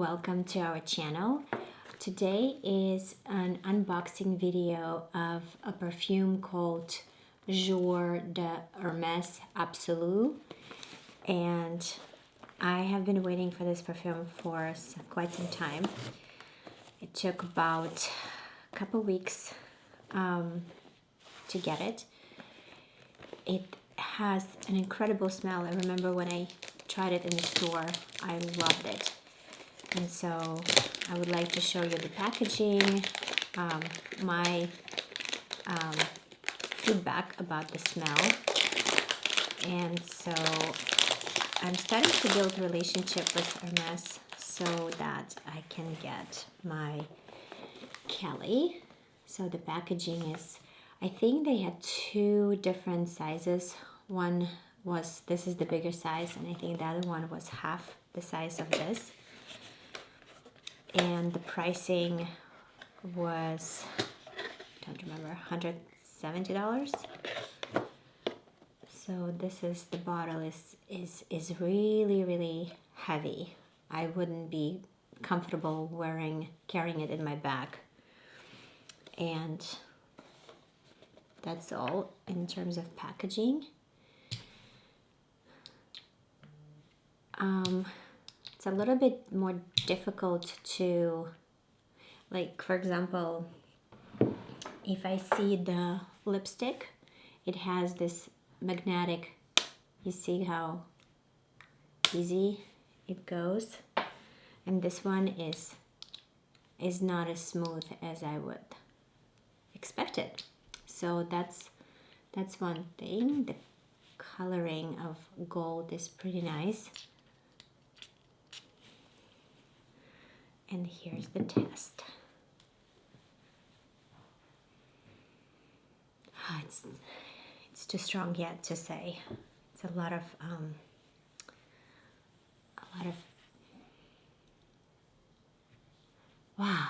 welcome to our channel. Today is an unboxing video of a perfume called Jour de Hermès Absolu, and I have been waiting for this perfume for quite some time. It took about a couple weeks to get it. It has an incredible smell. I remember when I tried it in the store, I loved it. And so I would like to show you the packaging, my feedback about the smell. And so I'm starting to build a relationship with Hermès so that I can get my Kelly. So the packaging is, I think they had two different sizes. One was, this is the bigger size, and I think the other one was half the size of this. And the pricing was, don't remember, $170. So this is, the bottle is really heavy. I wouldn't be comfortable carrying it in my bag. And that's all in terms of packaging. It's a little bit more difficult to, like, for example, if I see the lipstick, it has this magnetic, you see how easy it goes, and this one is not as smooth as I would expect it. So that's one thing. The coloring of gold is pretty nice. And here's the test. It's too strong yet to say. It's a lot of wow.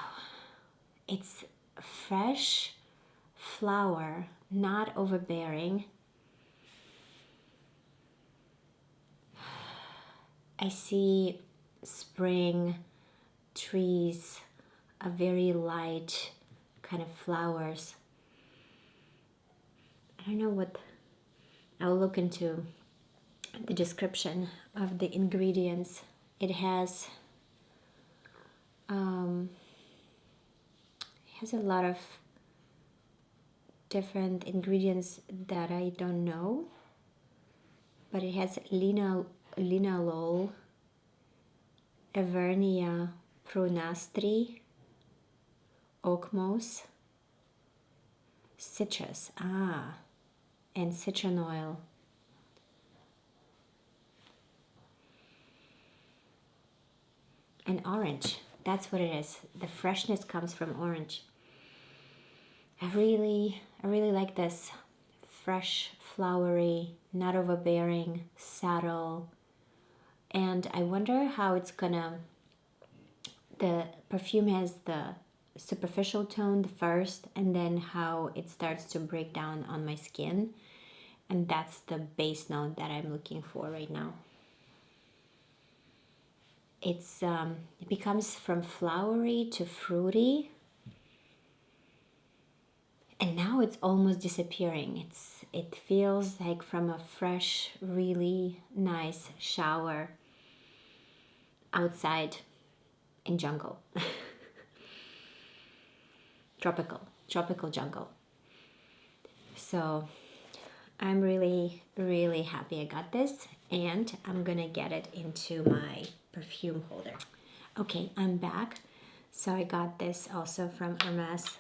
It's fresh flower, not overbearing. I see spring trees, a very light kind of flowers. I don't know what, I'll look into the description of the ingredients. It has a lot of different ingredients that I don't know, but it has linalool, Evernia prunastri, oak moss, citrus, and citron oil. And orange, that's what it is. The freshness comes from orange. I really like this. Fresh, flowery, not overbearing, subtle. And I wonder how it's gonna, the perfume has the superficial tone first, and then how it starts to break down on my skin. And that's the base note that I'm looking for right now. It becomes from flowery to fruity. And now it's almost disappearing. It feels like from a fresh, really nice shower outside in jungle. tropical jungle. So I'm really happy I got this, and I'm gonna get it into my perfume holder. Okay, I'm back. So I got this also from Hermès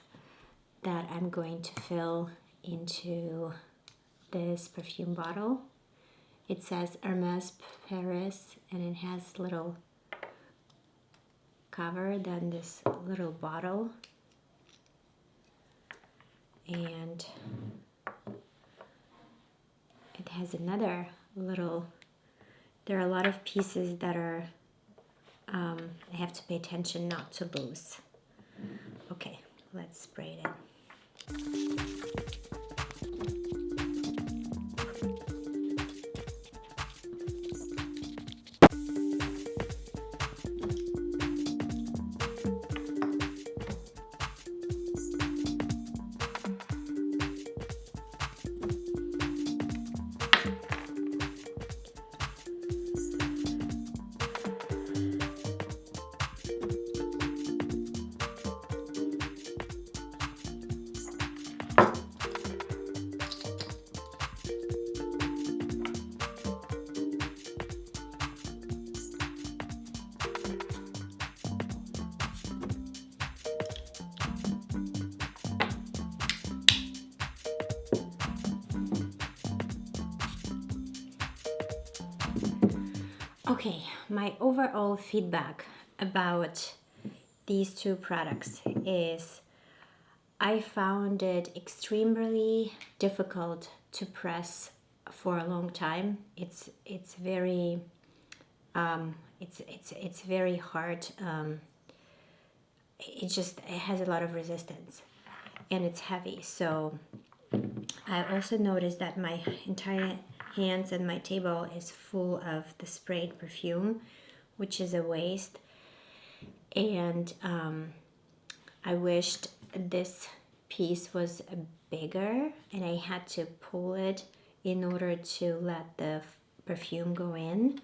that I'm going to fill into this perfume bottle. It says Hermès Paris, and it has little cover, then this little bottle, and it has another little, there are a lot of pieces that are I have to pay attention not to lose. Okay, let's spray it in. Okay, my overall feedback about these two products is I found it extremely difficult to press for a long time. It's very it's very hard. It has a lot of resistance, and it's heavy. So I also noticed that my entire hands and my table is full of the sprayed perfume, which is a waste. And I wished this piece was bigger and I had to pull it in order to let the perfume go in.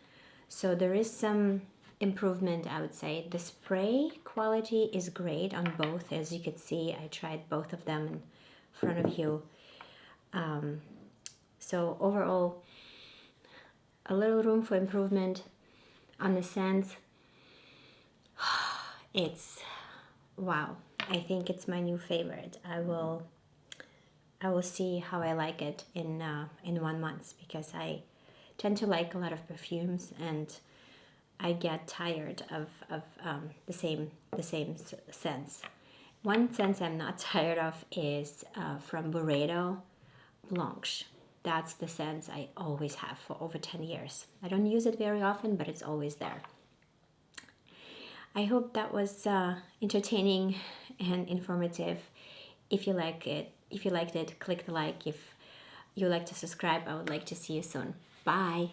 So there is some improvement, I would say. The spray quality is great on both. As you can see, I tried both of them in front of you. So overall, a little room for improvement on the scents. It's wow. I think it's my new favorite. I will see how I like it in 1 month, because I tend to like a lot of perfumes and I get tired of the same scents. One scent I'm not tired of is from Boredo Blanche. That's the scent I always have for over 10 years. I don't use it very often, but it's always there. I hope that was entertaining and informative. If you liked it, click the like. If you like to subscribe, I would like to see you soon. Bye.